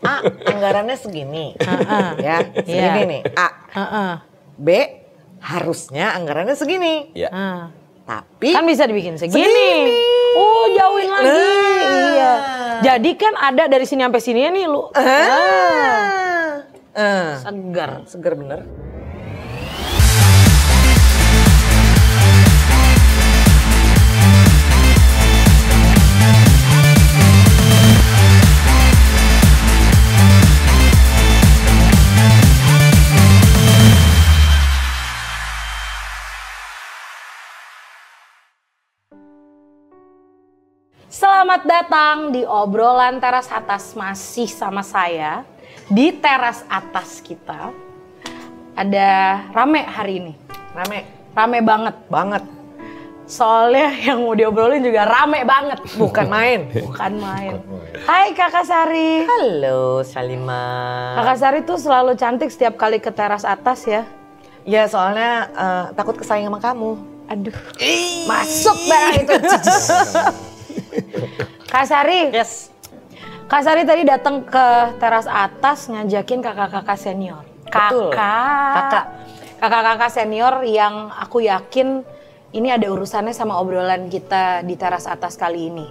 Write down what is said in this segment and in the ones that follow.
A, anggarannya segini. Ya, segini nih. A. B, harusnya anggarannya segini. Ya. Tapi kan bisa dibikin segini. Oh, jauhin lagi. Iya. Jadi kan ada dari sini sampai sini nih lu. Segar. Segar bener. Selamat datang di obrolan teras atas, masih sama saya di teras atas kita. Ada rame hari ini. Rame banget. Soalnya yang mau diobrolin juga rame banget. Bukan main. Hai Kakak Sari. Halo Salimah. Kakak Sari tuh selalu cantik setiap kali ke teras atas ya. Ya soalnya takut kesayang sama kamu. Aduh. Masuk barang itu. Kak Sari, Yes. Kak Sari tadi datang ke teras atas ngajakin kakak-kakak senior. Betul. Kakak-kakak senior yang aku yakin ini ada urusannya sama obrolan kita di teras atas kali ini.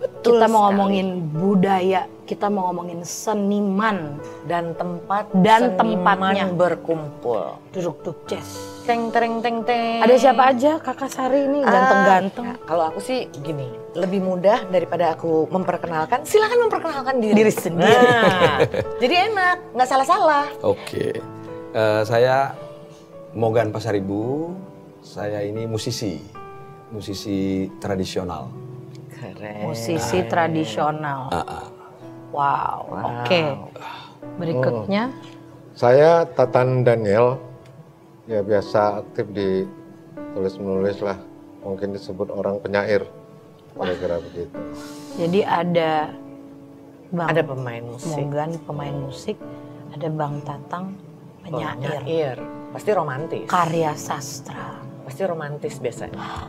Betul kita mau sekali. ngomongin budaya, kita mau ngomongin seniman Dan tempat dan seniman tempatnya berkumpul. Duduk jazz. Teng. Ada siapa aja Kakak Sari ini ganteng-ganteng? Kalau aku sih gini, lebih mudah daripada aku memperkenalkan. Silakan memperkenalkan diri sendiri. Nah, jadi enak, nggak salah-salah. Oke. Saya Mogan Pasaribu. Saya ini musisi tradisional. Keren. Musisi tradisional. Wow. Oke. Berikutnya. Saya Tatan Daniel, ya biasa aktif di tulis-menulis lah, mungkin disebut orang penyair, kira-kira begitu. Jadi ada Bang Ada pemain musik. Mogan pemain musik, ada Bang Tatang penyair. Pasti romantis. Karya sastra. Pasti romantis biasanya.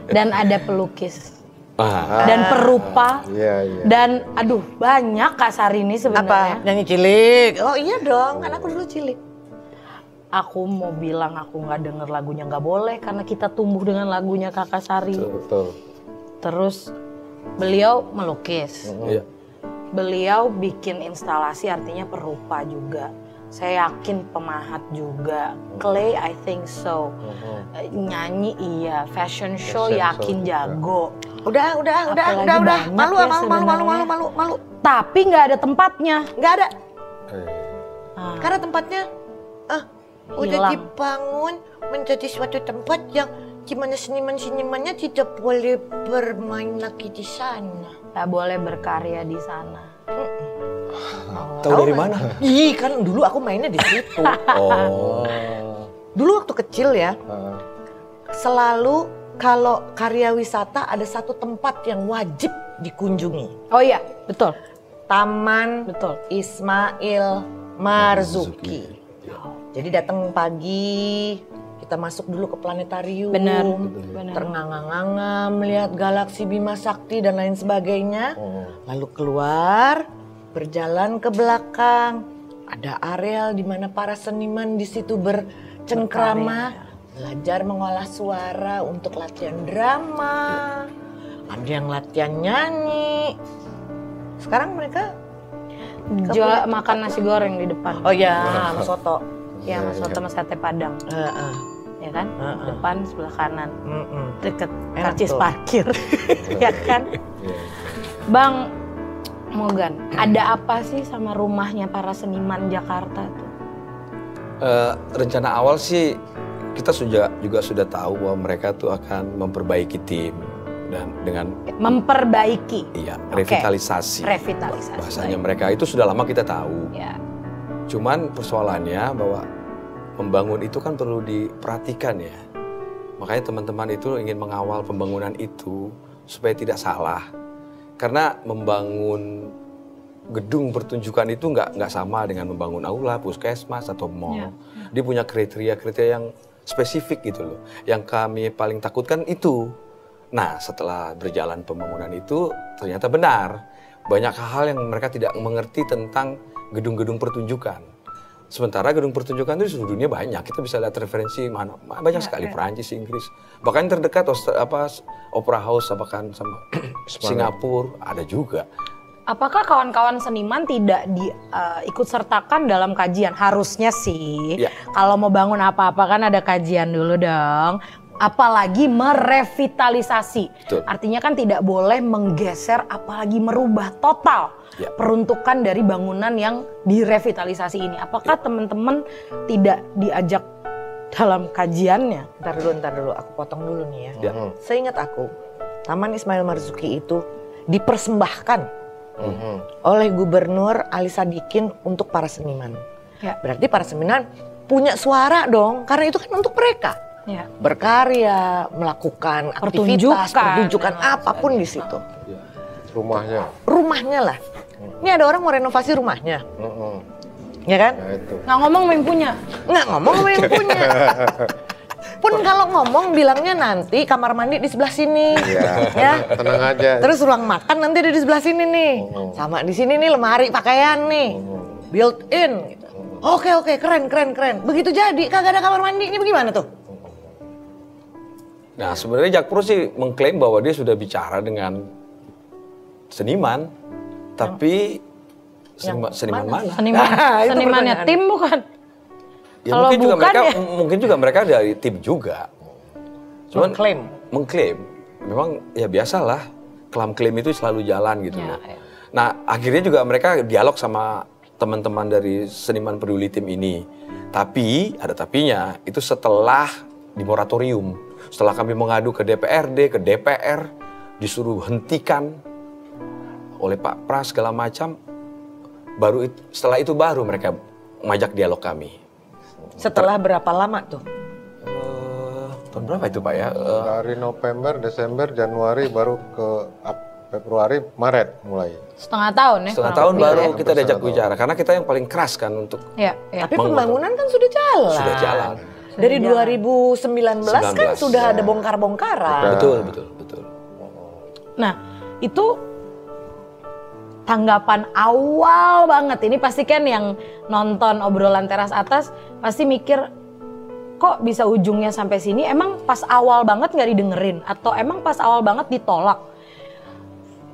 Dan ada pelukis. Dan perupa. Iya. Dan aduh banyak Kak Sari ini sebenarnya. Nyanyi cilik. Oh iya dong, kan aku dulu cilik. Aku mau bilang aku nggak denger lagunya nggak boleh karena kita tumbuh dengan lagunya Kakak Sari. Betul. Terus beliau melukis. Iya. Beliau bikin instalasi artinya perupa juga. Saya yakin pemahat juga. Clay I think so. Nyanyi iya, fashion show yakin jago. Udah. banyak Malu, ya malu. Tapi nggak ada tempatnya. Nggak ada. Ah, Karena tempatnya udah Hilang. dibangun menjadi suatu tempat yang gimana seniman-senimannya tidak boleh bermain lagi di sana. nggak boleh berkarya di sana. Tahu dari mana? Ih, kan dulu aku mainnya di situ. Oh. Dulu waktu kecil ya, selalu kalau karya wisata ada satu tempat yang wajib dikunjungi. Oh iya, betul. Taman Betul. Ismail Marzuki. Jadi datang pagi, kita masuk dulu ke planetarium. Benar. Ternganga-nganga melihat galaksi Bima Sakti dan lain sebagainya. Lalu keluar, berjalan ke belakang. Ada areal di mana para seniman di situ bercengkrama, belajar mengolah suara untuk latihan drama. Ada yang latihan nyanyi. Sekarang mereka Jual makan nasi goreng di depan. oh ya, sama soto. Ya, Mas Soto sama sate Padang. Ya kan? Depan sebelah kanan. Deket Enak karcis tuh. parkir. Ya kan? Bang Mogan, ada apa sih sama rumahnya para seniman Jakarta tuh? Rencana awal sih kita juga sudah tahu bahwa mereka tuh akan memperbaiki tim dan dengan Memperbaiki. revitalisasi. Revitalisasi. Bahasanya mereka itu sudah lama kita tahu. Ya. Cuman persoalannya bahwa membangun itu kan perlu diperhatikan ya. Makanya teman-teman itu ingin mengawal pembangunan itu supaya tidak salah. Karena membangun gedung pertunjukan itu nggak sama dengan membangun aula, puskesmas atau mall. Dia punya kriteria-kriteria yang spesifik gitu loh. Yang kami paling takutkan itu. Nah, setelah berjalan pembangunan itu ternyata benar banyak hal yang mereka tidak mengerti tentang gedung-gedung pertunjukan. Sementara gedung pertunjukan itu di seluruh dunia banyak. Kita bisa lihat referensi mana banyak sekali, Perancis, Inggris. Bahkan terdekat Opera House bahkan sama Singapura ada juga. Apakah kawan-kawan seniman tidak diikut sertakan dalam kajian? Harusnya sih. Ya. Kalau mau bangun apa-apa kan ada kajian dulu dong. Apalagi merevitalisasi. Betul. Artinya kan tidak boleh menggeser apalagi merubah total peruntukan dari bangunan yang direvitalisasi ini. Apakah teman-teman tidak diajak dalam kajiannya? Ntar dulu, aku potong dulu nih ya. Seingat aku, Taman Ismail Marzuki itu dipersembahkan oleh Gubernur Ali Sadikin untuk para seniman. Ya. Berarti para seniman punya suara dong, karena itu kan untuk mereka. Ya. Berkarya, melakukan aktivitas, pertunjukan apapun di situ. Rumahnya lah. Ini ada orang mau renovasi rumahnya. Ya kan? Nah, itu. Nggak ngomong main punya. Nggak ngomong yang punya. Pun kalau ngomong bilangnya nanti kamar mandi di sebelah sini. Ya. Tenang aja. Terus ruang makan nanti ada di sebelah sini nih. Sama di sini nih lemari pakaian nih. Built in gitu. Oke, keren. Begitu jadi kagak ada kamar mandi, ini bagaimana tuh? Nah, sebenarnya Jakpro sih mengklaim bahwa dia sudah bicara dengan seniman, tapi seniman mana? Senimannya tim bukan? Ya, Kalau mungkin juga mereka dari tim juga. Cuman mengklaim. Memang ya biasalah, klaim itu selalu jalan gitu loh. Ya. Nah, akhirnya juga mereka dialog sama teman-teman dari Seniman Peduli Tim ini. Tapi, ada tapinya, itu setelah di moratorium. Setelah kami mengadu ke DPRD, ke DPR, disuruh hentikan oleh Pak Pras segala macam, setelah itu baru mereka mengajak dialog kami. Setelah berapa lama tuh? Tahun berapa itu Pak ya? Dari November, Desember, Januari baru ke Februari, Maret mulai. Setengah tahun ya? Setengah tahun baru kita diajak bicara, karena kita yang paling keras kan untuk... Ya. Tapi pembangunan kan sudah jalan. Sudah jalan. Dari 2019 kan sudah ada bongkar-bongkaran. Betul. Nah, itu tanggapan awal banget. Ini pasti kan yang nonton obrolan teras atas pasti mikir, kok bisa ujungnya sampai sini? Emang pas awal banget nggak didengerin? Atau emang pas awal banget ditolak?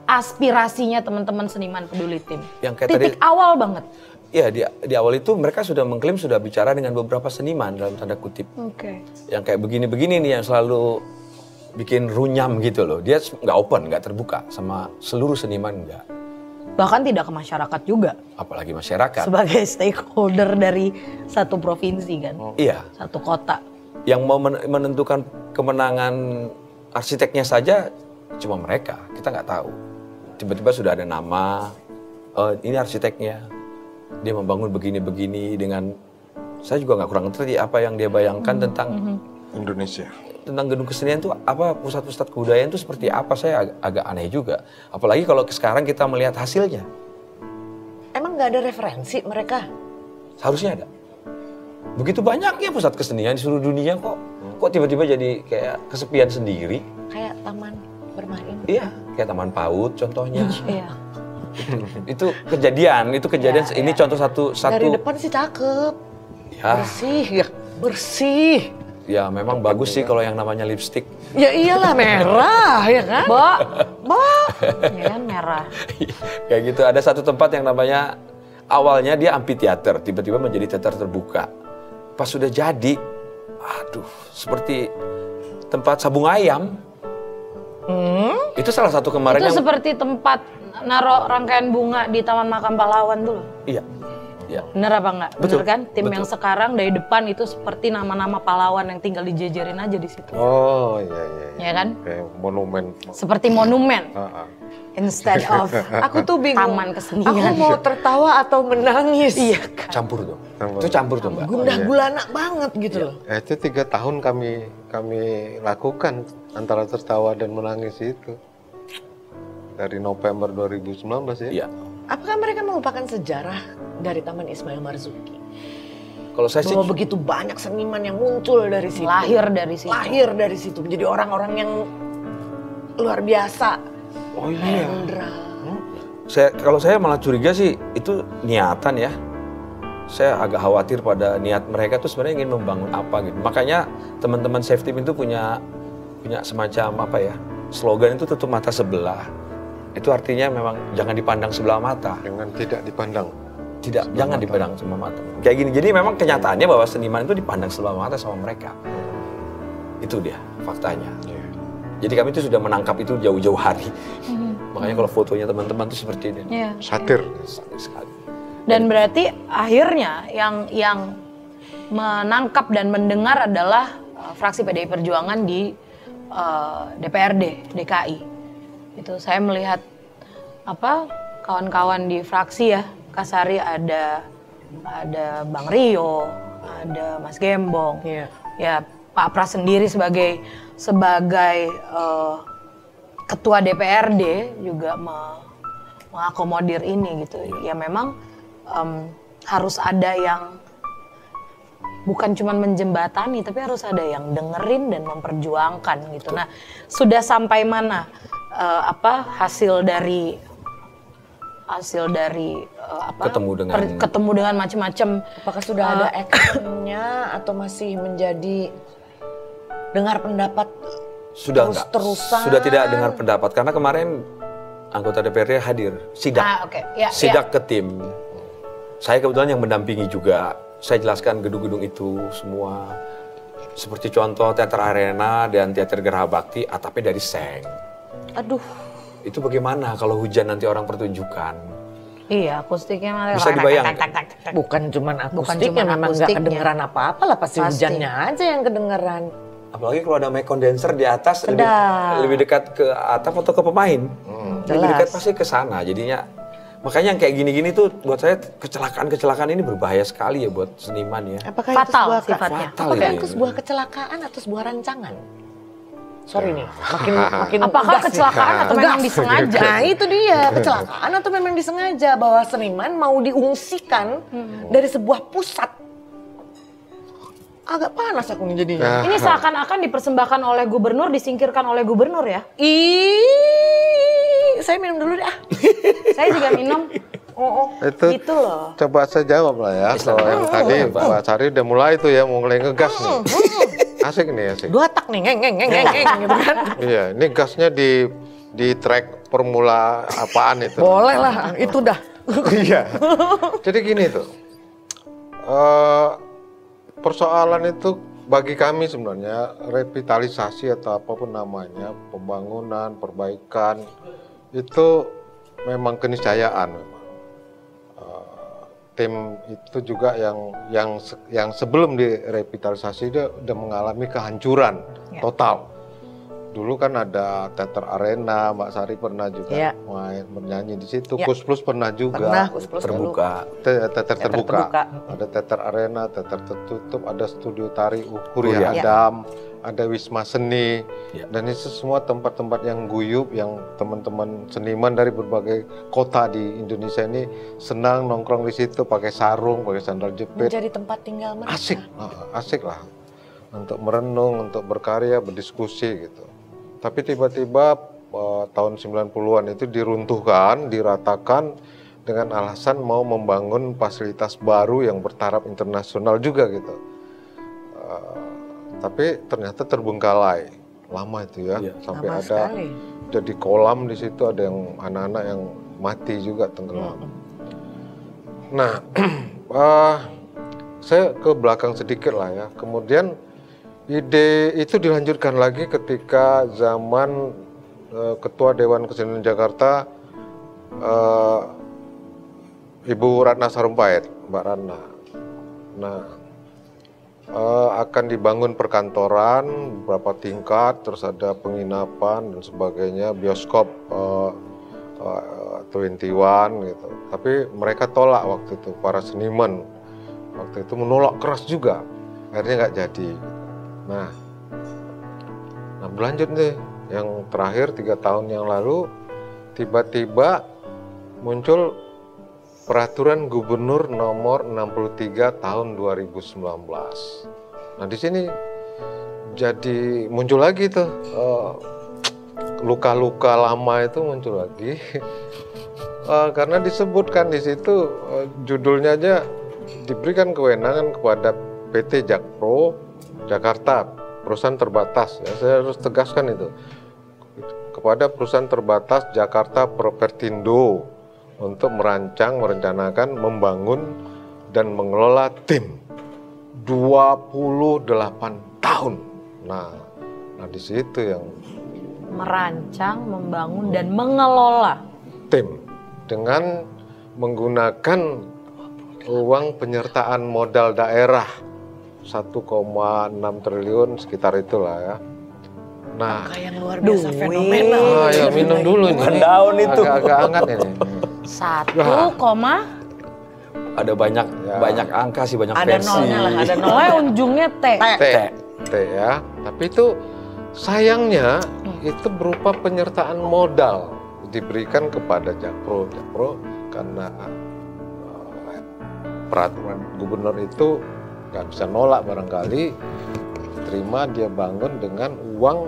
Aspirasinya teman-teman Seniman Peduli Tim. Yang kayak titik awal banget. Iya, di awal itu mereka sudah mengklaim sudah bicara dengan beberapa seniman dalam tanda kutip. Oke. Yang kayak begini-begini nih yang selalu bikin runyam gitu loh. Dia nggak open, nggak terbuka sama seluruh seniman, nggak. Bahkan tidak ke masyarakat juga. Apalagi masyarakat. Sebagai stakeholder dari satu provinsi kan. Iya. Satu kota. Yang mau menentukan kemenangan arsiteknya saja cuma mereka. Kita nggak tahu. Tiba-tiba sudah ada nama, ini arsiteknya. Dia membangun begini-begini dengan, saya juga nggak kurang ngerti apa yang dia bayangkan tentang Indonesia. Tentang gedung kesenian itu apa, pusat-pusat kebudayaan itu seperti apa, saya agak aneh juga. Apalagi kalau sekarang kita melihat hasilnya. Emang nggak ada referensi mereka? Seharusnya ada. Begitu banyaknya pusat kesenian di seluruh dunia kok tiba-tiba jadi kayak kesepian sendiri. Kayak taman bermain. Iya, kayak taman PAUD contohnya. Iya. Itu kejadian. Ini contoh satu. Dari depan sih cakep. Ya. Bersih. Ya memang bagus sih kalau yang namanya lipstick. Ya iyalah merah ya kan? Ya kan merah. Kayak gitu, ada satu tempat yang namanya awalnya dia amphitheater, tiba-tiba menjadi teater terbuka. Pas sudah jadi, aduh, seperti tempat sabung ayam. Itu salah satu kemarin Itu yang... seperti tempat naruh rangkaian bunga di Taman Makam Pahlawan dulu. Iya. Bener apa enggak? Bener Betul, kan? Tim betul. yang sekarang dari depan itu seperti nama-nama pahlawan yang tinggal dijejerin aja di situ. Oh iya. Ya kan? Kayak monumen. Seperti monumen. Instead of Aku tuh bingung. taman kesenian. Aku mau tertawa atau menangis. Iya kan? Campur tuh. Itu campur tuh Mbak. Gundah gulana banget gitu loh. Itu 3 tahun kami lakukan antara tertawa dan menangis itu. Dari November 2019 ya. Iya. Apakah mereka melupakan sejarah dari Taman Ismail Marzuki? Kalau saya sih Bahwa begitu banyak seniman yang muncul dari situ. Lahir dari situ. Lahir dari situ. Menjadi orang-orang yang luar biasa. oh iya. Hendra. Kalau saya malah curiga sih itu niatan ya. Saya agak khawatir pada niat mereka tuh sebenarnya ingin membangun apa gitu. Makanya teman-teman safety itu punya semacam apa ya, slogan itu tutup mata sebelah. Itu artinya memang jangan dipandang sebelah mata. Dengan tidak dipandang. Jangan dipandang sebelah mata. Kayak gini. Jadi memang kenyataannya bahwa seniman itu dipandang sebelah mata sama mereka. Itu dia faktanya. Jadi kami itu sudah menangkap itu jauh-jauh hari. Makanya kalau fotonya teman-teman itu seperti ini. Satir. Sekali. Dan berarti akhirnya yang menangkap dan mendengar adalah fraksi PDI Perjuangan di DPRD DKI. Itu saya melihat kawan-kawan di fraksi ya, Kasari ada Bang Rio, ada Mas Gembong, ya Pak Pras sendiri sebagai ketua DPRD juga mengakomodir ini gitu. Ya memang harus ada yang bukan cuma menjembatani, tapi harus ada yang dengerin dan memperjuangkan gitu. Nah, sudah sampai mana hasil dari ketemu dengan macam-macam? Apakah sudah ada actionnya atau masih menjadi dengar pendapat terus-terusan? Sudah tidak dengar pendapat karena kemarin anggota DPRD hadir sidak, sidak ke tim. Saya kebetulan yang mendampingi juga. Saya jelaskan gedung-gedung itu semua. Seperti contoh Teater Arena dan Teater Geraha Bakti atapnya dari seng. Aduh. Itu bagaimana kalau hujan nanti orang pertunjukan? Iya, akustiknya malah bisa dibayangkan. Bukan cuma akustiknya, memang nggak kedengeran apa-apa lah, pasti hujannya aja yang kedengeran. Apalagi kalau ada mic condenser di atas, lebih dekat ke atap atau ke pemain. Lebih dekat pasti ke sana. Jadinya, makanya yang kayak gini-gini tuh buat saya kecelakaan ini berbahaya sekali ya buat seniman ya. Apakah fatal itu sifatnya? Apakah itu sebuah kecelakaan atau sebuah rancangan? Sorry nih, makin apakah kecelakaan atau memang disengaja? Nah itu dia, kecelakaan atau memang disengaja bahwa seniman mau diungsikan dari sebuah pusat. Agak panas aku nih jadinya. Ini seakan-akan dipersembahkan oleh gubernur, disingkirkan oleh gubernur ya? Saya minum dulu deh. Saya juga minum. Itu gitu loh. Coba saya jawab lah ya. Kalau yang tadi Mbak Sari udah mulai tuh ya, mulai ngegas nih. Asik nih, asik. 2 tak nih, ngeng gitu kan. Iya, ini gasnya di track formula apaan itu? Boleh lah, itu dah. Iya. Jadi gini tuh, persoalan itu bagi kami sebenarnya revitalisasi atau apapun namanya, pembangunan, perbaikan itu memang keniscayaan memang. Tim itu juga yang sebelum direvitalisasi dia udah mengalami kehancuran total. Dulu kan ada Teater Arena, Mbak Sari pernah juga main bernyanyi di situ. Kus Plus pernah juga. Terbuka. Teater terbuka. Ada Teater Arena, teater tertutup, ada Studio Tari Huria Adam, ada Wisma Seni. Dan itu semua tempat-tempat yang guyup, yang teman-teman seniman dari berbagai kota di Indonesia ini senang nongkrong di situ, pakai sarung, pakai sandal jepit. Menjadi tempat tinggal mereka. Asik lah. Untuk merenung, untuk berkarya, berdiskusi gitu. Tapi tiba-tiba tahun 90-an itu diruntuhkan, diratakan dengan alasan mau membangun fasilitas baru yang bertaraf internasional juga gitu. Tapi ternyata terbengkalai, lama itu ya, sampai lama ada sekali. Jadi kolam di situ, ada yang anak-anak yang mati juga tenggelam. Nah, saya ke belakang sedikit lah ya. Kemudian ide itu dilanjutkan lagi ketika zaman Ketua Dewan Kesenian Jakarta, Ibu Ratna Sarumpait, Mbak Ratna. Nah, akan dibangun perkantoran beberapa tingkat, terus ada penginapan dan sebagainya, bioskop 21 gitu. Tapi mereka tolak waktu itu, para seniman waktu itu menolak keras juga, akhirnya nggak jadi. Nah berlanjut nih, yang terakhir 3 tahun yang lalu tiba-tiba muncul Peraturan Gubernur Nomor 63 Tahun 2019. Nah di sini jadi muncul lagi tuh luka-luka lama itu muncul lagi. karena disebutkan di situ judulnya aja diberikan kewenangan kepada PT Jakpro Jakarta, perusahaan terbatas. Ya, saya harus tegaskan itu. Kepada perusahaan terbatas Jakarta Propertindo untuk merancang, merencanakan, membangun dan mengelola tim 28 tahun. Nah di situ yang merancang, membangun dan mengelola tim dengan menggunakan uang penyertaan modal daerah 1,6 triliun sekitar itulah ya. Nah, yang luar biasa fenomenal. Ya minum dulu ini. Daun itu. Agak hangat ini. 1, ada banyak angka sih, banyak ada versi. nolnya lah, ada nol. Pokoknya ujungnya T. T ya. Tapi itu sayangnya itu berupa penyertaan modal diberikan kepada Jakpro karena peraturan gubernur itu nggak bisa nolak barangkali, terima dia bangun dengan uang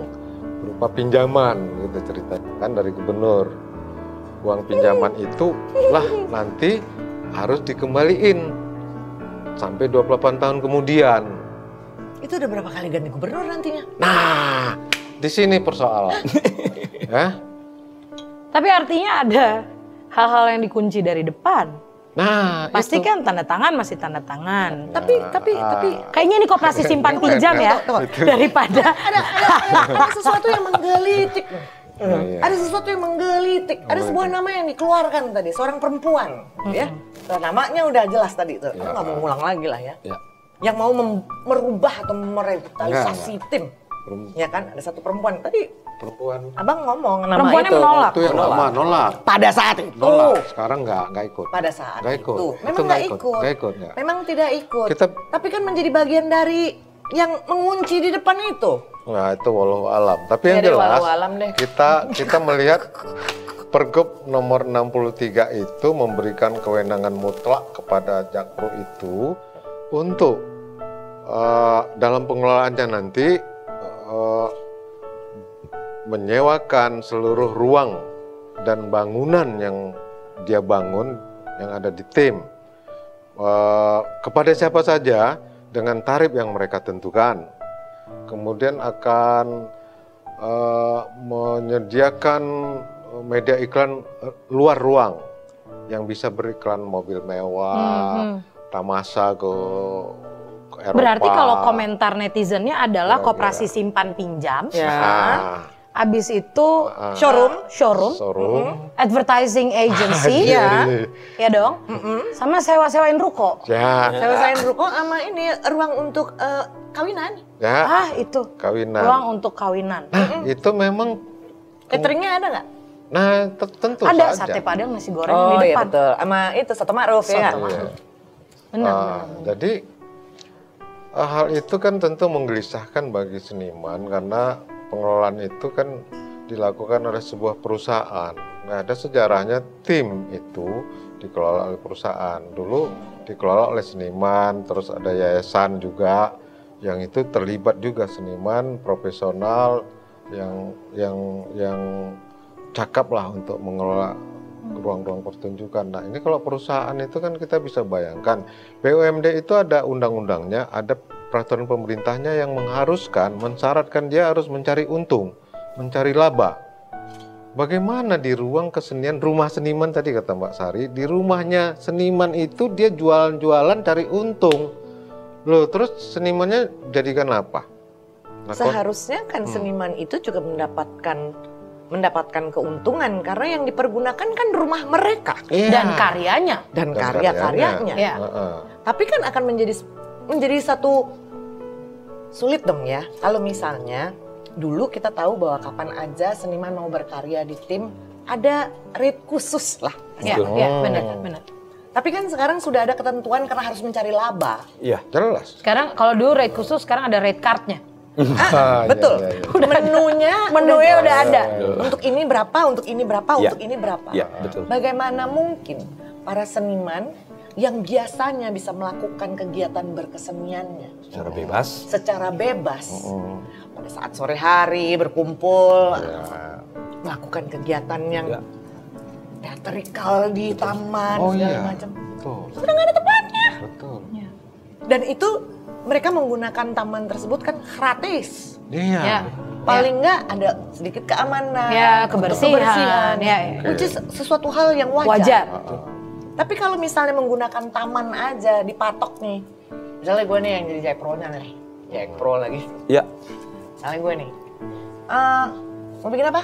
berupa pinjaman gitu ceritanya kan dari gubernur. Uang pinjaman itu lah nanti harus dikembaliin sampai 28 tahun kemudian. Itu udah berapa kali ganti gubernur nantinya? Nah, di sini persoalan. Tapi artinya ada hal-hal yang dikunci dari depan. Nah, pasti itu. kan tanda tangan masih tanda tangan. Tapi kayaknya ini koperasi simpan pinjam ya daripada ada sesuatu yang menggelitik. Ada sesuatu yang menggelitik. Ada sebuah nama yang dikeluarkan tadi, seorang perempuan, ya. Namanya udah jelas tadi tuh. Nggak mau ngulang lagi lah ya. Yang mau merubah atau merevitalisasi tim. Ya kan, ada satu perempuan tadi. Perempuan. Abang ngomong nama perempuannya itu. menolak. Itu yang lama nolak. Pada saat itu. Nolak. Sekarang nggak ikut. Pada saat nggak ikut. itu. Memang Itu nggak ikut. Nggak ikut. Ya. Memang tidak ikut. Tapi kan menjadi bagian dari yang mengunci di depan itu. Nah itu walau alam. Tapi yang jelas kita melihat Pergub nomor 63 itu memberikan kewenangan mutlak kepada Jakpro itu untuk dalam pengelolaannya nanti menyewakan seluruh ruang dan bangunan yang dia bangun yang ada di tim kepada siapa saja dengan tarif yang mereka tentukan. Kemudian akan menyediakan media iklan luar ruang yang bisa beriklan mobil mewah, Tamasa ke Eropa. Berarti kalau komentar netizennya adalah koperasi simpan pinjam. Abis itu showroom, advertising agency, ya dong, sama sewa-sewain ruko. Sewa-sewain ruko sama ini ruang untuk kawinan. Itu kawinan. Ruang untuk kawinan. Itu memang cateringnya ada nggak? Nah tentu ada saja. sate padang nasi goreng di depan. Iya betul. Sama itu soto ma'ruf ya. Benar. Jadi hal itu kan tentu menggelisahkan bagi seniman karena pengelolaan itu kan dilakukan oleh sebuah perusahaan. Nah, ada sejarahnya tim itu dikelola oleh perusahaan. Dulu dikelola oleh seniman, terus ada yayasan juga yang itu terlibat juga seniman profesional yang cakap lah untuk mengelola ruang-ruang pertunjukan. Nah, ini kalau perusahaan itu kan kita bisa bayangkan, BUMD itu ada undang-undangnya, ada peraturan pemerintahnya yang mengharuskan, mensyaratkan dia harus mencari untung, mencari laba. Bagaimana di ruang kesenian, rumah seniman tadi kata Mbak Sari, di rumahnya seniman itu dia jualan-jualan cari untung. Loh, terus senimannya jadikan apa? Nah, seharusnya kan seniman itu juga mendapatkan keuntungan karena yang dipergunakan kan rumah mereka dan karyanya dan karya-karyanya. Ya. Tapi kan akan menjadi satu sulit dong ya kalau misalnya dulu kita tahu bahwa kapan aja seniman mau berkarya di tim ada rate khusus lah. Ya, benar. Tapi kan sekarang sudah ada ketentuan karena harus mencari laba. Iya, jelas. Sekarang kalau dulu rate khusus, sekarang ada rate cardnya. Betul. Menunya udah ada. Untuk ini berapa, untuk ini berapa, untuk ini berapa. Iya, betul. Bagaimana mungkin para seniman yang biasanya bisa melakukan kegiatan berkeseniannya secara bebas pada saat sore hari berkumpul melakukan kegiatan yang teatrikal di taman segala macam. Betul. Sudah nggak ada tempatnya. Betul. Ya. Dan itu mereka menggunakan taman tersebut kan gratis. Iya. Ya. Paling nggak ada sedikit keamanan, Ya, kebersihan. Ya. which is sesuatu hal yang wajar. Wajar. Tapi kalau misalnya menggunakan taman aja dipatok nih, misalnya gue nih yang jadi Jack Pro-nya nih, Jack Pro lagi. Ya. Misalnya gue nih, mau bikin apa?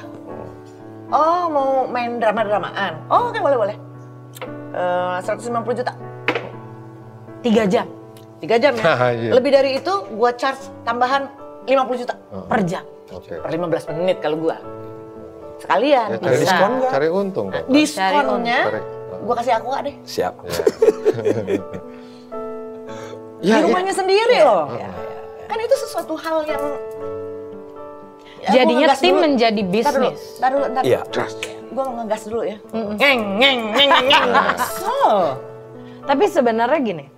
Oh, mau main drama-dramaan. Oh, oke, boleh. 150 juta. 3 jam 3 jam ya? Iya. Lebih dari itu, gue charge tambahan 50 juta per jam. Oke. per 15 menit kalau gue. Sekalian. Ya, cari Bisa. diskon nggak? Cari untung dong. Diskonnya, Cari. gue kasih aku deh. Siap. Di rumahnya sendiri loh. Kan itu sesuatu hal yang... Jadinya tim menjadi bisnis. Ntar dulu. Iya. Gue mau ngegas dulu ya. Ngeng. Oh. Tapi sebenarnya gini,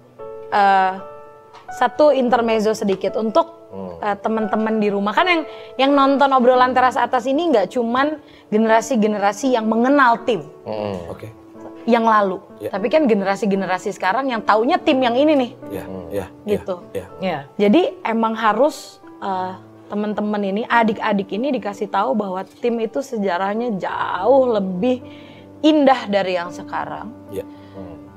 satu intermezzo sedikit untuk teman-teman di rumah, kan yang nonton obrolan teras atas ini nggak cuman generasi-generasi yang mengenal tim Oke. yang lalu, Ya. tapi kan generasi-generasi sekarang yang taunya tim yang ini nih, Ya. gitu. Ya. Jadi emang harus teman-teman ini, adik-adik ini dikasih tahu bahwa tim itu sejarahnya jauh lebih indah dari yang sekarang. Ya.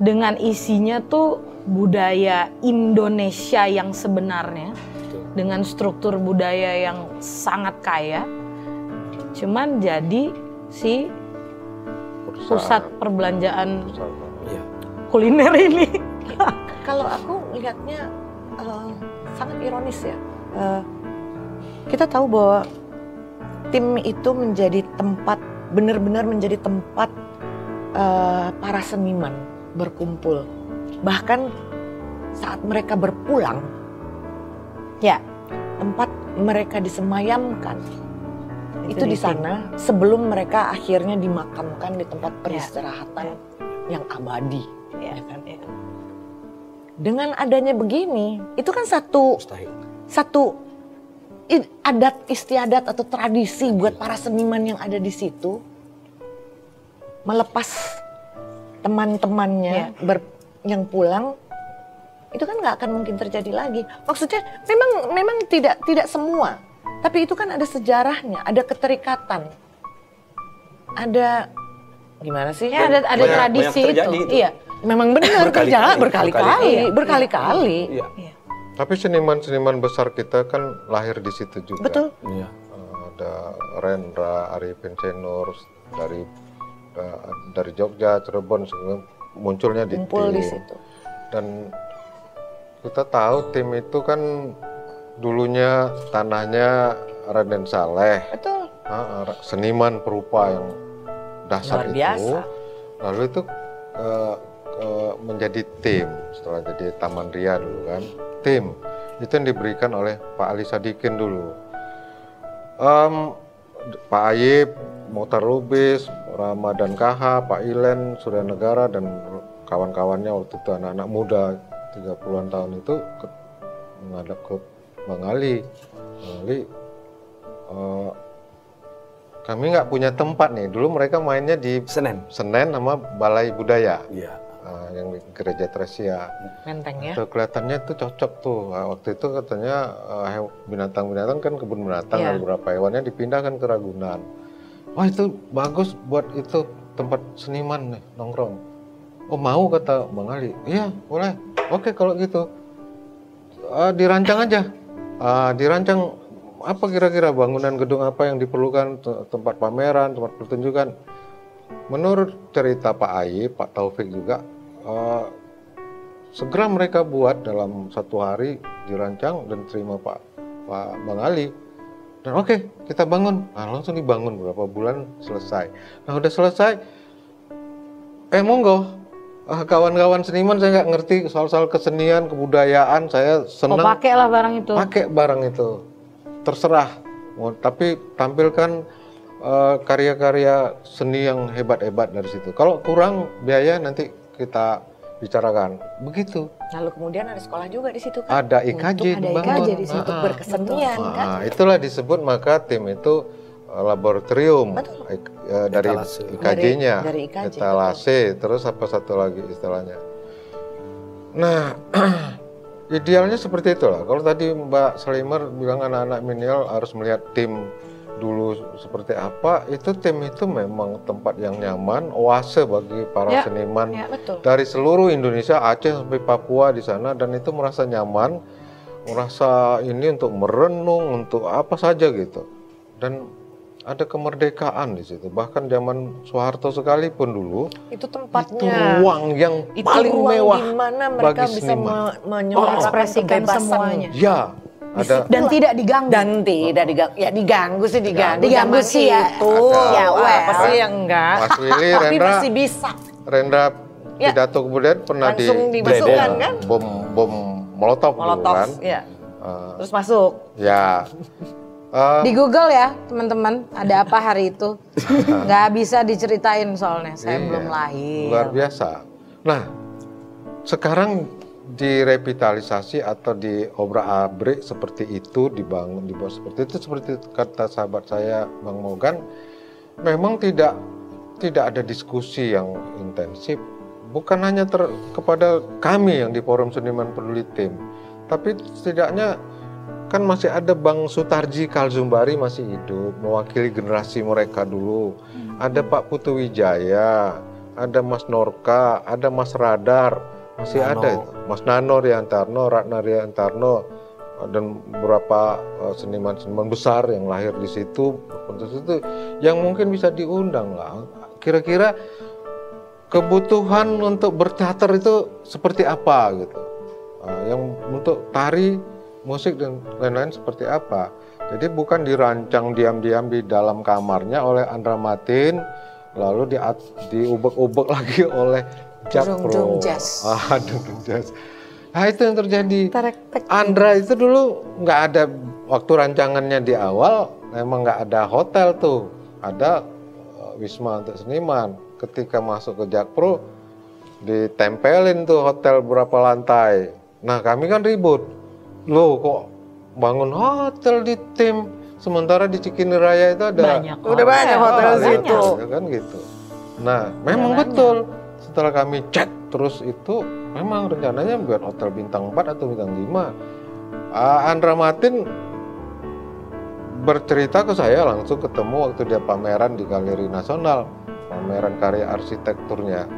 Dengan isinya tuh budaya Indonesia yang sebenarnya, dengan struktur budaya yang sangat kaya, cuman jadi si pusat perbelanjaan Ya. kuliner ini. Kalau aku lihatnya sangat ironis ya. Kita tahu bahwa tim itu menjadi tempat, benar-benar menjadi tempat para seniman berkumpul. Bahkan saat mereka berpulang, Ya, tempat mereka disemayamkan itu di di sana sebelum mereka akhirnya dimakamkan di tempat peristirahatan yang abadi. ya, Kan? Dengan adanya begini, itu kan satu adat istiadat atau tradisi buat para seniman yang ada di situ melepas teman-temannya yang pulang. Itu kan nggak akan mungkin terjadi lagi. Maksudnya memang tidak semua, tapi itu kan ada sejarahnya, ada keterikatan, ada gimana sih? ya ada tradisi banyak terjadi itu. Iya. Memang benar berkali-kali. Iya. Tapi seniman-seniman besar kita kan lahir di situ juga. Betul. Iya. Ada Rendra, Arifin Senur dari Jogja, Cirebon, munculnya di Kumpul tim. di situ. Dan kita tahu tim itu kan dulunya tanahnya Raden Saleh, Betul. seniman perupa yang dasar Luar biasa. itu. Lalu itu menjadi tim setelah jadi Taman Ria dulu kan. Tim itu yang diberikan oleh Pak Ali Sadikin dulu. Pak Ayib, Mokhtar Lubis, Ramadan KH, Pak Ilen, Surya Negara dan kawan-kawannya waktu itu anak-anak muda 30-an tahun itu menghadap ke Bang Ali. Kami nggak punya tempat nih. Dulu mereka mainnya di Senen sama Balai Budaya. Iya. Yang di Gereja Tresia. Menteng ya. Tuh, kelihatannya tuh cocok tuh. Waktu itu katanya binatang-binatang kan kebun binatang, ada beberapa hewannya dipindahkan ke Ragunan. Wah itu bagus buat itu tempat seniman nih, nongkrong. Oh mau kata Bang Ali. Iya boleh. Oke kalau gitu. Dirancang aja. Dirancang apa kira-kira bangunan gedung apa yang diperlukan, tempat pameran, tempat pertunjukan. Menurut cerita Pak Ayib, Pak Taufik juga, segera mereka buat dalam 1 hari dirancang dan terima Pak Bang Ali. Dan oke, kita bangun. Nah, langsung dibangun berapa bulan selesai. Nah udah selesai, monggo. Kawan-kawan seniman saya nggak ngerti soal kesenian, kebudayaan, saya senang. Pakailah barang itu. Pakai barang itu, terserah. Tapi tampilkan karya-karya seni yang hebat-hebat dari situ. Kalau kurang biaya nanti kita bicarakan. Begitu. Lalu kemudian ada sekolah juga di situ kan? Ada IKJ dibangun. di situ untuk berkesenian kan? Itulah disebut maka tim itu laboratorium dari IKJ-nya, dari IKJ, etalase, terus apa satu lagi istilahnya. Nah, idealnya seperti itulah. Kalau tadi Mbak Slimer bilang anak-anak milenial harus melihat tim dulu seperti apa, itu tim itu memang tempat yang nyaman, oase bagi para seniman dari seluruh Indonesia, Aceh sampai Papua di sana, dan itu merasa nyaman, merasa ini untuk merenung, untuk apa saja gitu. Dan ada kemerdekaan di situ. Bahkan zaman Soeharto sekalipun dulu itu tempatnya, itu ruang yang itu paling ruang mewah di mana mereka bagi bisa mengekspresikan semuanya. Ya, ada dan tidak diganggu. Dan tidak diganggu. Ya diganggu sih diganggu. Diganggu Zaman sih ya. Itu. Ya, Apa sih yang enggak? Mas Willy, Tapi Rendra, masih bisa. Rendra pidato kemudian pernah Langsung dimasukkan kan? Bom molotov dulu kan. Ya. Terus masuk. Ya. Di Google ya teman-teman, ada apa hari itu? Nggak bisa diceritain soalnya, saya belum lahir. Luar biasa. Nah, sekarang direvitalisasi atau diobrak-abrik seperti itu, dibuat seperti itu, seperti kata sahabat saya Bang Mogan, memang tidak ada diskusi yang intensif. Bukan hanya kepada kami yang di Forum Seniman Peduli Tim, tapi setidaknya kan masih ada Bang Sutarji Kalzumbari masih hidup, mewakili generasi mereka dulu. Ada Pak Putu Wijaya, ada Mas Norka, ada Mas Radar, masih ada itu. Mas Nano Riantarno, Ratna Riantarno, dan beberapa seniman-seniman besar yang lahir di situ, yang mungkin bisa diundang lah. Kira-kira kebutuhan untuk berteater itu seperti apa gitu. Yang untuk tari, musik dan lain-lain seperti apa. Jadi bukan dirancang diam-diam di dalam kamarnya oleh Andra Matin, lalu diubek-ubek lagi oleh Jakpro. Dung jazz. Dung jazz. Nah itu yang terjadi. Andra itu dulu nggak ada, waktu rancangannya di awal memang nggak ada hotel tuh, ada wisma untuk seniman. Ketika masuk ke Jakpro ditempelin tuh hotel berapa lantai. Nah kami kan ribut. Loh kok bangun hotel di tim, sementara di Cikini Raya itu ada udah banyak hotel situ kan gitu. Nah memang betul, setelah kami cek terus itu memang rencananya buat hotel bintang 4 atau bintang 5. Andra Matin bercerita ke saya, langsung ketemu waktu dia pameran di Galeri Nasional, pameran karya arsitekturnya.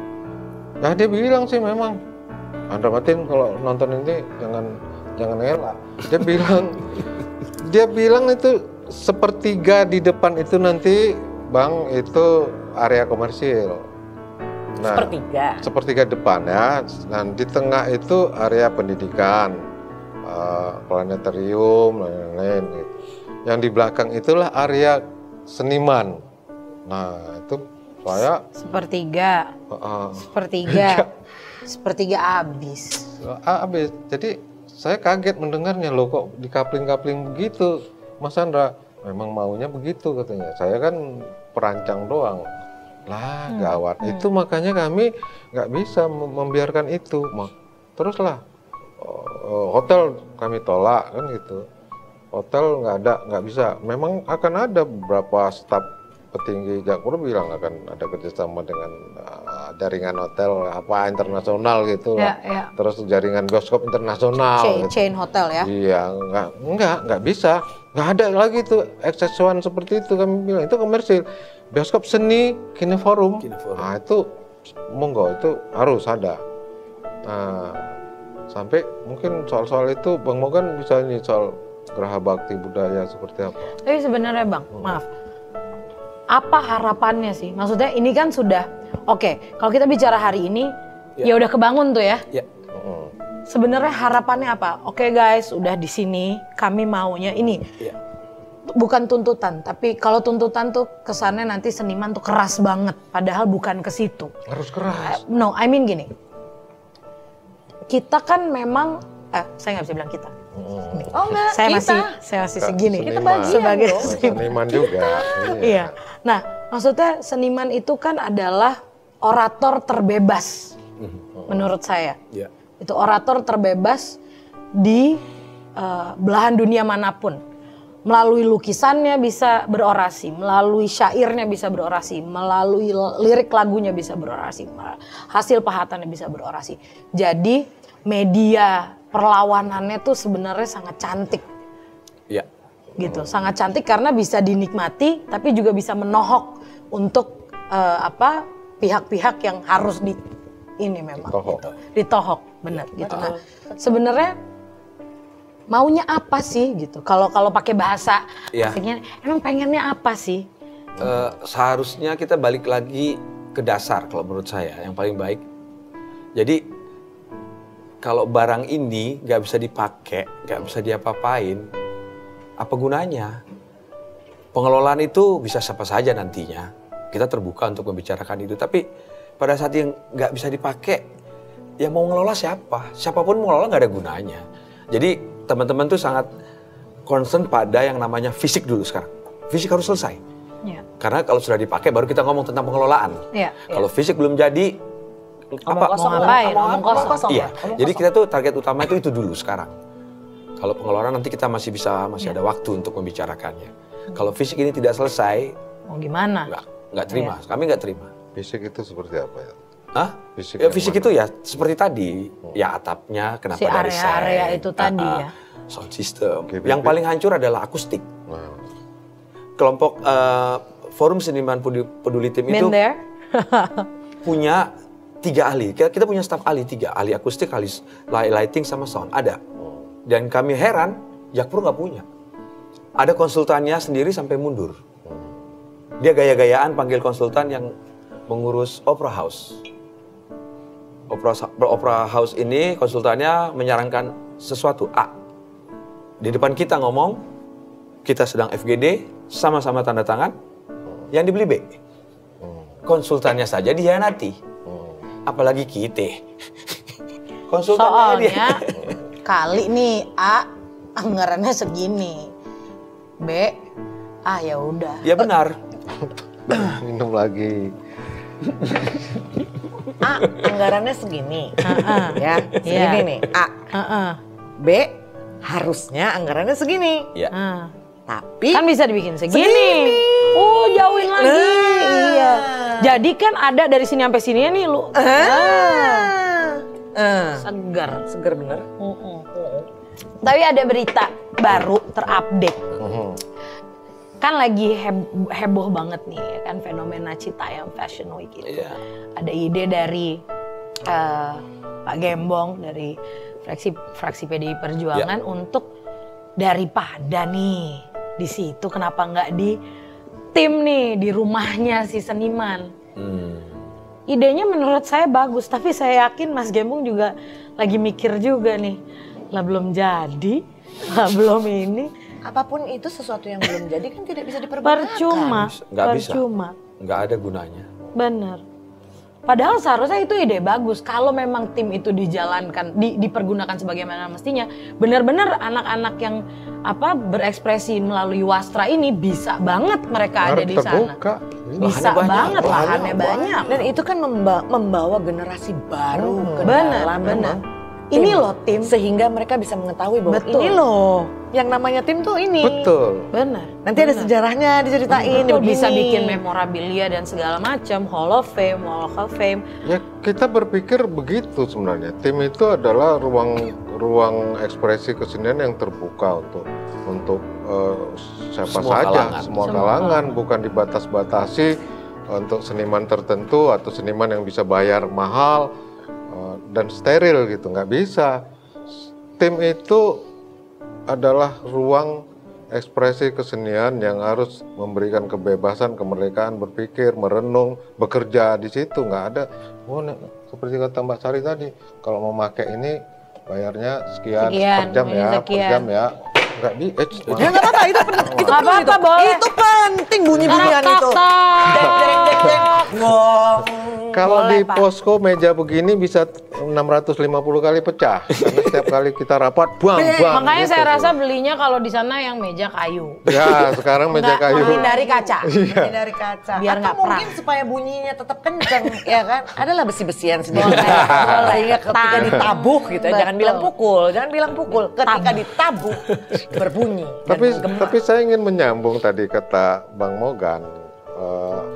Nah dia bilang sih memang, Andra Matin kalau nonton ini jangan elak. Dia bilang itu sepertiga di depan itu nanti Bang itu area komersil. Nah, sepertiga depan ya. Nah di tengah itu area pendidikan, planetarium, lain-lain gitu. Yang di belakang itulah area seniman. Nah itu saya sepertiga habis. Jadi saya kaget mendengarnya, loh kok dikapling-kapling begitu Mas Andra. Memang maunya begitu katanya, saya kan perancang doang. Lah gawat, itu makanya kami nggak bisa membiarkan itu. Teruslah hotel kami tolak kan gitu. Hotel nggak bisa. Memang akan ada beberapa staf petinggi Jakpro bilang akan ada kerjasama dengan jaringan hotel internasional gitu lah. Terus jaringan bioskop internasional. Chain hotel ya? Iya, nggak bisa. Nggak ada lagi tuh aksesuan seperti itu, kami bilang itu komersil. Bioskop seni, Kini Forum. Nah itu monggo, itu harus ada. Nah sampai mungkin soal-soal itu Bang Mogan bisa nih soal Geraha Bakti Budaya seperti apa. Tapi sebenarnya Bang, maaf, apa harapannya sih? Maksudnya ini kan sudah oke, kalau kita bicara hari ini ya udah kebangun tuh ya. Sebenarnya harapannya apa? Oke guys, udah di sini, kami maunya ini. Bukan tuntutan, tapi kalau tuntutan tuh kesannya nanti seniman tuh keras banget, padahal bukan ke situ. Harus keras. No, I mean gini. Kita kan memang saya nggak bisa bilang kita. Oh enggak, saya masih segini. Kita bagian sebagai seniman juga. Iya. Nah, maksudnya seniman itu kan adalah orator terbebas. Menurut saya. Itu orator terbebas di belahan dunia manapun. melalui lukisannya bisa berorasi, melalui syairnya bisa berorasi, melalui lirik lagunya bisa berorasi, hasil pahatannya bisa berorasi. Jadi media perlawanannya tuh sebenarnya sangat cantik. Iya. Gitu, sangat cantik karena bisa dinikmati tapi juga bisa menohok untuk pihak-pihak yang harus ini memang gitu. Ditohok, benar gitu. Nah, sebenarnya maunya apa sih gitu? Kalau pakai bahasa asiknya, emang pengennya apa sih? Seharusnya kita balik lagi ke dasar kalau menurut saya yang paling baik. Jadi kalau barang ini nggak bisa dipakai, nggak bisa diapa-apain, apa gunanya? Pengelolaan itu bisa siapa saja nantinya. Kita terbuka untuk membicarakan itu. Tapi pada saat yang nggak bisa dipakai, yang mau ngelola siapa? Siapapun mengelola nggak ada gunanya. Jadi teman-teman tuh sangat concern pada yang namanya fisik dulu sekarang. Fisik harus selesai. Ya. Karena kalau sudah dipakai baru kita ngomong tentang pengelolaan. Ya, kalau fisik belum jadi, Ngomong kosong. Iya. Jadi kita tuh target utama itu dulu sekarang. Kalau pengelolaan nanti kita masih ada waktu untuk membicarakannya. Kalau fisik ini tidak selesai, mau gimana? Nggak terima. Kami nggak terima. Fisik itu seperti apa ya? Hah? Fisik itu ya seperti tadi, ya atapnya kenapa dari area itu tadi ya. Sound system. Yang paling hancur adalah akustik. Kelompok Forum Seniman Peduli Tim itu punya 3 ahli. Kita punya staf ahli 3, ahli akustik, ahli lighting sama sound ada. Dan kami heran, Jakpro nggak punya. Ada konsultannya sendiri sampai mundur. Dia gaya-gayaan panggil konsultan yang mengurus opera house. Opera house ini konsultannya menyarankan sesuatu A. Di depan kita ngomong, kita sedang FGD, sama-sama tanda tangan, yang dibeli B. Konsultannya saja dihianati. Apalagi kita. Konsultannya soalnya kali nih A anggarannya segini. B, ya udah. Ya benar. Minum lagi. A, anggarannya segini. Ya, segini nih. A. B, harusnya anggarannya segini. Ya. Tapi kan bisa dibikin segini. Oh, jauhin lagi. Iya. Jadi kan ada dari sini sampai sini nih lu. Segar bener. Tapi ada berita baru terupdate. Kan lagi heboh banget nih ya kan fenomena Citayam Fashion Week itu. Yeah. Ada ide dari Pak Gembong dari fraksi PDI Perjuangan untuk daripada nih di situ kenapa nggak di tim nih di rumahnya si seniman. Idenya menurut saya bagus tapi saya yakin Mas Gembong juga lagi mikir juga nih. Lah belum jadi, lah belum ini. Apapun itu sesuatu yang belum jadi kan tidak bisa dipergunakan. Percuma. Nggak ada gunanya. Bener. Padahal seharusnya itu ide bagus. Kalau memang tim itu dijalankan, dipergunakan sebagaimana mestinya, benar-benar anak-anak yang berekspresi melalui wastra ini bisa banget mereka ada di sana. Bisa banget, lahannya banyak. Dan itu kan membawa generasi baru ke dalam. Benar. Ini loh tim. Sehingga mereka bisa mengetahui bahwa ini loh yang namanya tim tuh ini. Betul. Benar. Nanti ada sejarahnya diceritain. Bisa bikin memorabilia dan segala macam, Hall of Fame, Walk of Fame. Ya kita berpikir begitu sebenarnya. Tim itu adalah ruang ekspresi kesenian yang terbuka untuk siapa saja, semua kalangan, bukan dibatas-batasi untuk seniman tertentu atau seniman yang bisa bayar mahal. Dan steril gitu, nggak bisa. Tim itu adalah ruang ekspresi kesenian yang harus memberikan kebebasan, kemerdekaan berpikir, merenung, bekerja di situ. Nggak ada, seperti kata Mbak Sari tadi, kalau mau pakai ini bayarnya sekian per jam ya. Nggak ya nggak apa-apa, itu itu penting bunyi-bunyian itu. Kalau di posko meja begini bisa 650 kali pecah karena setiap kali kita rapat bang. Makanya gitu, saya rasa belinya kalau di sana yang meja kayu. Ya sekarang meja kayu. Menghindari kaca. Menghindari kaca. Biar nggak mungkin supaya bunyinya tetap kencang, ya kan? Adalah besi-besian sedikit. Sehingga ketika ditabuh gitu, jangan bilang pukul, Ketika ditabuh berbunyi. Tapi saya ingin menyambung tadi kata Bang Mogan.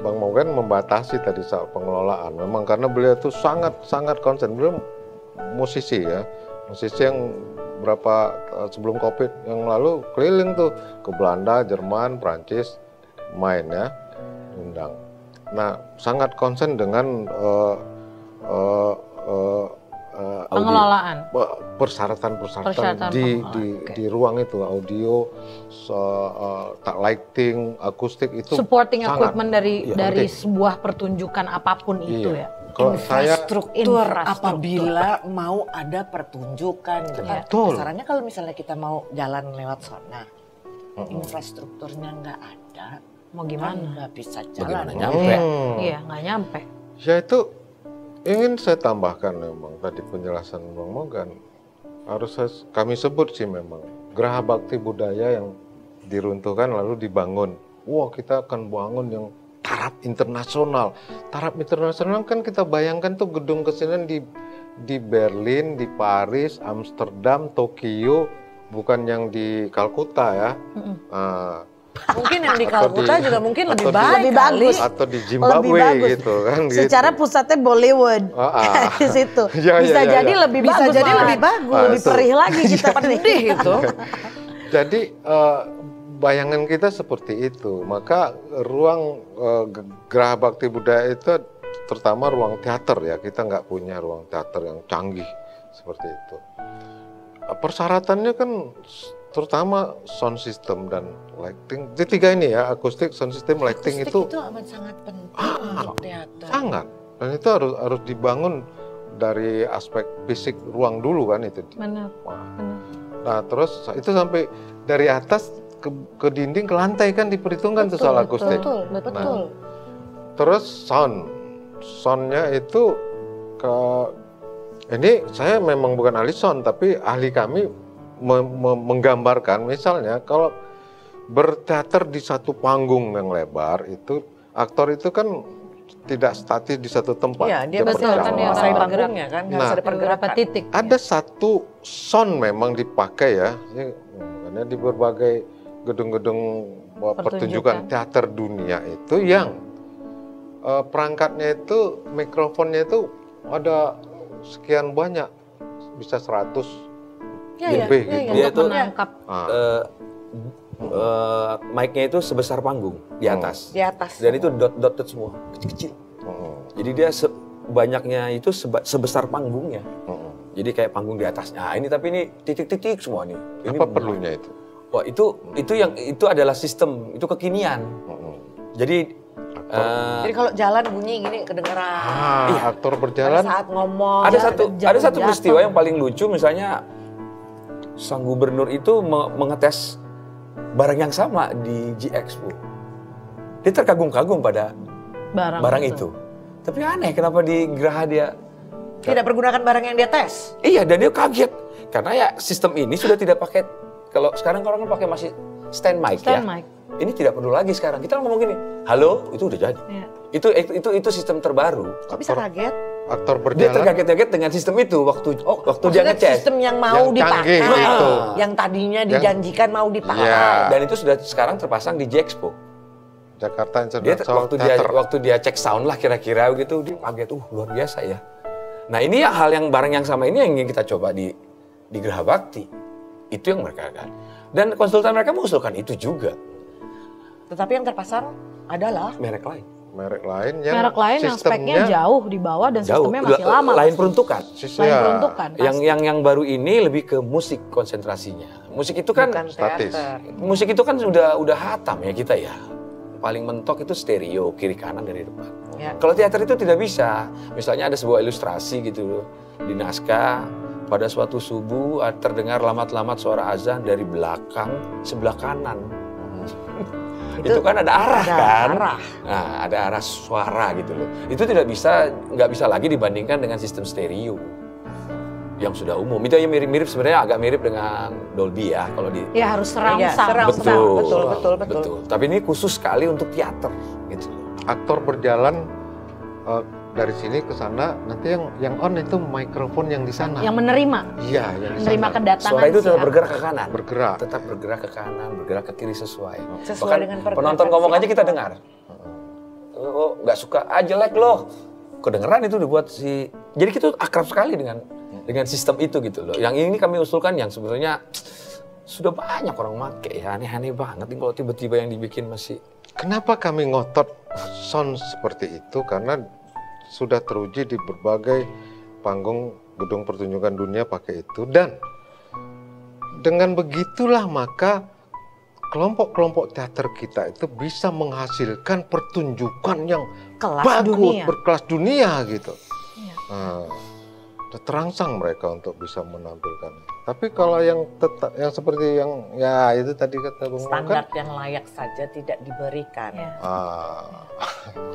Bang Mogan membatasi tadi soal pengelolaan. Memang karena beliau itu sangat konsen. Beliau musisi ya, musisi yang sebelum COVID yang lalu keliling tuh ke Belanda, Jerman, Prancis main ya, undang. Nah, sangat konsen dengan pengelolaan persyaratan di ruang itu, audio, lighting, akustik itu supporting sangat, equipment dari sebuah pertunjukan apapun itu ya. Kalau infrastruktur apabila mau ada pertunjukan gitu ya. Kasarannya kalau misalnya kita mau jalan lewat sana, infrastrukturnya nggak ada, mau gimana? Nggak bisa jalan. Nyampe. Iya, nggak nyampe. Ya itu ingin saya tambahkan memang tadi penjelasan Bang Mogan harus kami sebut sih memang Geraha Bakti Budaya yang diruntuhkan lalu dibangun. Wah, kita akan bangun yang taraf internasional. Taraf internasional kan kita bayangkan tuh gedung kesenian di Berlin, di Paris, Amsterdam, Tokyo, bukan yang di Kalkuta ya. Mungkin yang di Kalkuta juga mungkin lebih bagus atau di Zimbabwe gitu kan. Secara pusatnya Bollywood di situ. Bisa jadi lebih bagus, lebih perih lagi kita pedih gitu. Jadi bayangan kita seperti itu, maka ruang Geraha Bakti Budaya itu terutama ruang teater ya, kita nggak punya ruang teater yang canggih seperti itu. Persyaratannya kan terutama sound system dan lighting, tiga ini ya, akustik, sound system, lighting itu amat sangat penting untuk teater. Sangat, dan itu harus dibangun dari aspek fisik ruang dulu kan itu. Benar. Nah terus itu sampai dari atas ke dinding, ke lantai kan diperhitungkan tuh soal akustik. Betul. Nah, terus soundnya itu ini saya memang bukan ahli sound, tapi ahli kami menggambarkan misalnya kalau berteater di satu panggung yang lebar itu aktor itu kan tidak statis di satu tempat. Iya, dia kan dia panggungnya kan, harus ada pergerakan titik. Ada satu sound memang dipakai ya, karena di berbagai gedung-gedung pertunjukan teater dunia itu yang perangkatnya itu, mikrofonnya itu ada sekian banyak, bisa 100 lebih gitu. Dia itu menangkap. mic-nya itu sebesar panggung di atas. Di atas. Dan itu dot-dot semua, kecil-kecil. Jadi dia banyaknya itu sebesar panggungnya. Jadi kayak panggung di atasnya. Nah, ini tapi ini titik-titik semua nih. Ini apa perlunya itu? Wah, itu adalah sistem, itu kekinian. Jadi kalau jalan bunyi gini kedengeran. Aktor berjalan. Pada saat ngomong. Ada satu peristiwa yang paling lucu, misalnya sang gubernur itu mengetes barang yang sama di G-Expo. Dia terkagum-kagum pada barang itu. Tapi aneh kenapa di Geraha dia tidak pergunakan barang yang dia tes. Iya, dan dia kaget karena ya sistem ini sudah tidak pakai. Kalau sekarang orang kan pakai masih stand mic. Ini tidak perlu lagi sekarang. Kita ngomong gini, halo, itu udah jadi. Ya. Itu sistem terbaru. Kok bisa kaget? Aktor berjalan. Dia terkaget-kaget dengan sistem itu waktu dia ngecek. Sistem yang mau dipakai. Yang tadinya dijanjikan mau dipakai. Ya. Dan itu sudah sekarang terpasang di G-Expo. Jakarta International Theater. Waktu dia cek sound lah kira-kira gitu, dia kaget, luar biasa ya. Nah ini hal yang barang yang sama ini yang ingin kita coba di Geraha Bakti. Itu yang mereka kan. Dan konsultan mereka mengusulkan itu juga. Tetapi yang terpasang adalah merek lain. Merek lain yang speknya jauh di bawah dan sistemnya masih lama. Lain peruntukan. Lain peruntukan. Yang baru ini lebih ke musik konsentrasinya. Musik itu kan statis. Musik itu kan udah hatam ya kita ya. Paling mentok itu stereo, kiri kanan dari depan. Ya. Kalau teater itu tidak bisa. Misalnya ada sebuah ilustrasi gitu di naskah. Pada suatu subuh terdengar lamat-lamat suara azan dari belakang sebelah kanan. Itu kan ada arah kan? Nah, ada arah suara gitu loh. Itu nggak bisa lagi dibandingkan dengan sistem stereo yang sudah umum. Itu yang mirip-mirip, sebenarnya agak mirip dengan Dolby ya kalau di. Ya harus surround sound. Betul. Tapi ini khusus sekali untuk teater gitu. Aktor berjalan dari sini ke sana, nanti yang on itu mikrofon yang di sana. Yang menerima. Iya, yang menerima kedatangan. Suara itu tetap bergerak ke kanan. Bergerak. Tetap bergerak ke kanan, bergerak ke kiri sesuai. Sesuai dengan pergerakan penonton ngomong aja kita dengar. Oh, nggak suka, jelek loh. Kedengeran itu dibuat si. Jadi kita akrab sekali dengan sistem itu gitu loh. Yang ini kami usulkan yang sebenarnya sudah banyak orang make ya, aneh-aneh banget nih kalau tiba-tiba yang dibikin masih. Kenapa kami ngotot sound seperti itu? Karena sudah teruji di berbagai panggung gedung pertunjukan dunia pakai itu, dan dengan begitulah maka kelompok-kelompok teater kita itu bisa menghasilkan pertunjukan yang bagus, berkelas dunia gitu. Ya. Terangsang mereka untuk bisa menampilkan. Tapi kalau yang seperti yang ya itu tadi kata Bung standar yang layak saja tidak diberikan. Ya.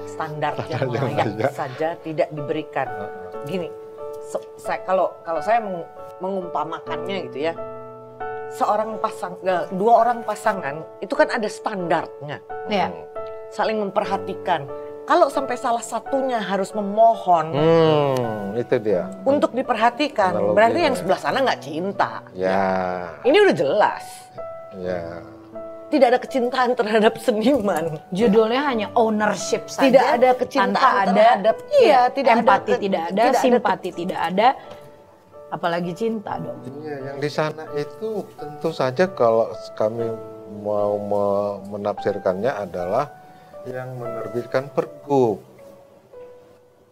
Standar yang layak saja tidak diberikan. Gini, kalau saya mengumpamakannya gitu ya, dua orang pasangan itu kan ada standarnya. Ya. Saling memperhatikan. Kalau sampai salah satunya harus memohon, itu dia. Untuk diperhatikan, berarti yang sebelah sana nggak cinta. Ya. Ini udah jelas. Ya. Tidak ada kecintaan terhadap seniman. Judulnya hanya ownership saja. Tidak ada kecintaan terhadap. Iya, tidak empati ada, tidak ada, simpati tidak ada, apalagi cinta dong. Iya, yang di sana itu tentu saja kalau kami mau menafsirkannya adalah yang menerbitkan Pergub,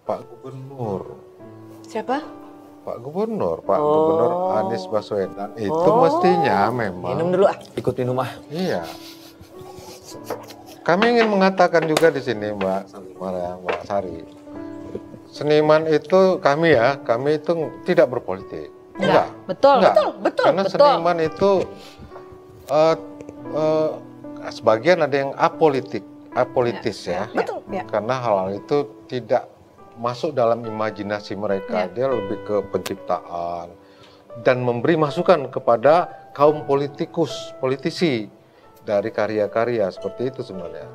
Pak Gubernur. Siapa? Pak Gubernur Anies Baswedan itu mestinya memang. Minum dulu Ikut minum ah. Iya. Kami ingin mengatakan juga di sini Mbak Sari, seniman itu kami itu tidak berpolitik. Enggak. Betul. Karena seniman itu sebagian ada yang apolitis ya. Betul. Karena hal-hal itu tidak masuk dalam imajinasi mereka. Dia lebih ke penciptaan dan memberi masukan kepada kaum politisi dari karya-karya seperti itu sebenarnya.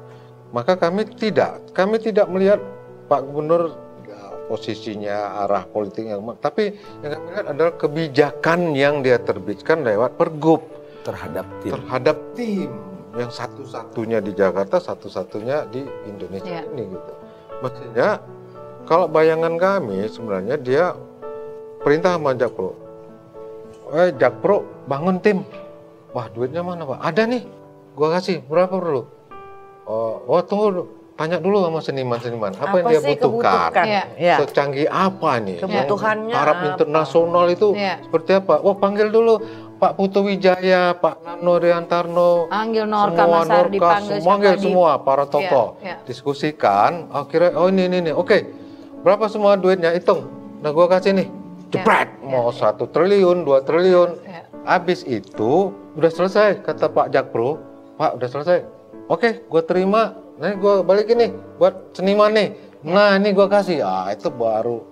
Maka kami tidak melihat Pak Gubernur posisinya arah politiknya, tapi yang kami lihat adalah kebijakan yang dia terbitkan lewat Pergub terhadap tim. Yang satu-satunya di Jakarta, satu-satunya di Indonesia ini gitu. Maksudnya kalau bayangan kami sebenarnya dia perintah sama Jakpro. Jakpro bangun tim. Wah, duitnya mana Pak? Ada nih, gua kasih. Berapa perlu? Tunggu, tanya dulu sama seniman-seniman. Apa yang dia butuhkan? Secanggih apa nih? Kebutuhannya taraf internasional itu seperti apa? Wah, panggil dulu Pak Putu Wijaya, Pak Nano Riantarno, panggil Norka Masar, dipanggil semua para tokoh, diskusikan. Akhirnya ini, oke, berapa semua duitnya, hitung. Nah, gua kasih nih, jepret, mau 1 triliun, 2 triliun. Habis itu udah selesai, kata Pak Jakpro, Pak udah selesai. Oke, gua terima. Nah, gua balikin nih buat seniman nih. Nah, ini gua kasih. Itu baru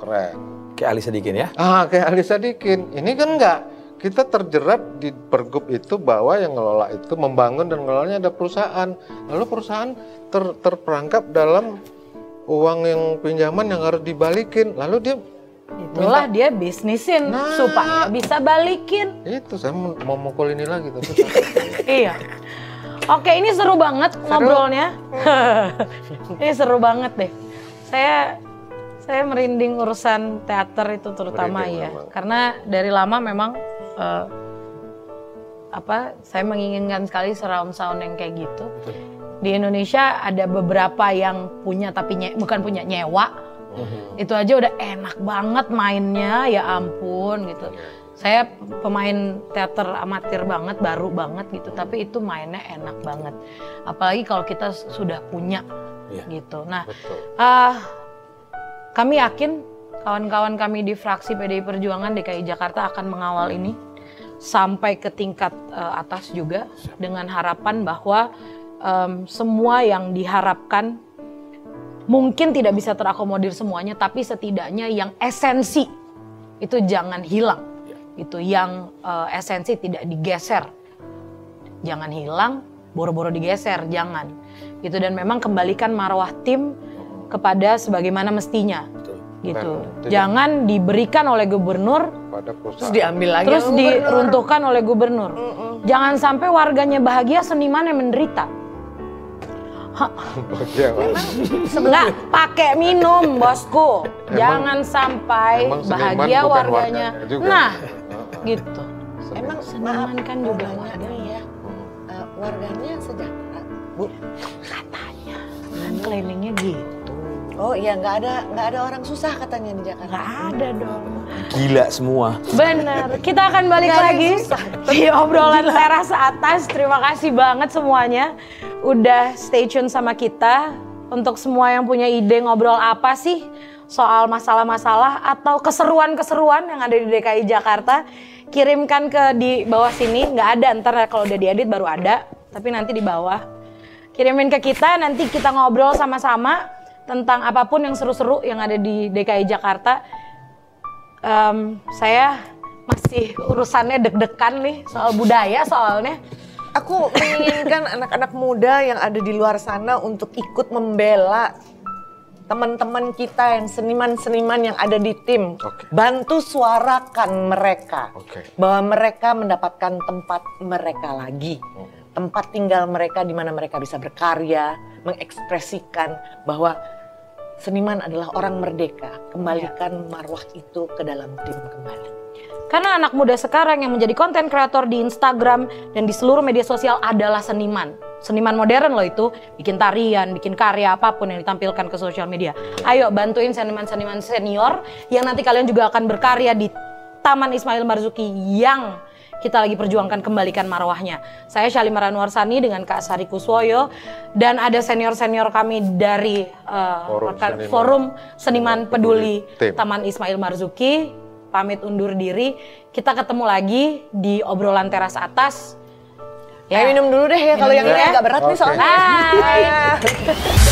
keren. Kayak Ali Sadikin ya? Kayak Ali Sadikin. Ini kan enggak. Kita terjerat di Pergub itu bahwa yang ngelola itu membangun dan ngelolanya ada perusahaan. Lalu perusahaan terperangkap dalam uang yang pinjaman yang harus dibalikin. Lalu dia bisnisin supaya bisa balikin. Itu saya mau mukul ini lagi tapi. Iya. Oke, ini seru banget ngobrolnya. Ini seru banget deh. Saya merinding urusan teater itu terutama memang. Karena dari lama memang saya menginginkan sekali surround sound yang kayak gitu. Di Indonesia ada beberapa yang punya tapi bukan punya nyewa. Itu aja udah enak banget mainnya, ya ampun gitu. Saya pemain teater amatir banget, baru banget gitu, tapi itu mainnya enak banget. Apalagi kalau kita sudah punya gitu. Nah, kami yakin kawan-kawan kami di fraksi PDI Perjuangan DKI Jakarta akan mengawal ini sampai ke tingkat atas juga dengan harapan bahwa semua yang diharapkan mungkin tidak bisa terakomodir semuanya, tapi setidaknya yang esensi itu jangan hilang. Itu yang esensi tidak digeser. Jangan hilang, boro-boro digeser, jangan. Gitu, dan memang kembalikan marwah tim kepada sebagaimana mestinya. Betul. Gitu. Jangan diberikan oleh gubernur terus diambil lagi terus diruntuhkan oleh gubernur. Jangan sampai warganya bahagia, seniman yang menderita. Enggak pakai minum, bosku. Jangan sampai bahagia warganya. Nah, gitu. Emang seniman kan juga ini ya, warganya sejahtera, Bu? Katanya, kan klaimingnya gitu. Oh iya, nggak ada orang susah katanya di Jakarta. Nggak ada dong. Gila semua. Bener. Kita akan balik lagi di obrolan teras atas. Terima kasih banget semuanya udah stay tune sama kita. Untuk semua yang punya ide ngobrol apa sih soal masalah-masalah atau keseruan-keseruan yang ada di DKI Jakarta, kirimkan ke di bawah sini. Nggak ada, ntar kalau udah diedit baru ada, tapi nanti di bawah. Kirimin ke kita, nanti kita ngobrol sama-sama tentang apapun yang seru-seru yang ada di DKI Jakarta. Saya masih urusannya deg-degan nih soal budaya soalnya. Aku menginginkan anak-anak muda yang ada di luar sana untuk ikut membela teman-teman kita yang seniman-seniman yang ada di tim. Bantu suarakan mereka bahwa mereka mendapatkan tempat mereka lagi. Tempat tinggal mereka di mana mereka bisa berkarya, mengekspresikan bahwa seniman adalah orang merdeka. Kembalikan marwah itu ke dalam tim kembali. Karena anak muda sekarang yang menjadi konten kreator di Instagram dan di seluruh media sosial adalah seniman. Seniman modern loh itu, bikin tarian, bikin karya apapun yang ditampilkan ke sosial media. Ayo bantuin seniman-seniman senior yang nanti kalian juga akan berkarya di Taman Ismail Marzuki yang kita lagi perjuangkan, kembalikan marwahnya. Saya Syalimah Ranwarsani dengan Kak Sari Kuswoyo dan ada senior-senior kami dari Forum Seniman Peduli Taman Ismail Marzuki. Pamit undur diri. Kita ketemu lagi di obrolan teras atas. Ya minum dulu deh ya, kalau yang ini agak berat nih soalnya. Bye.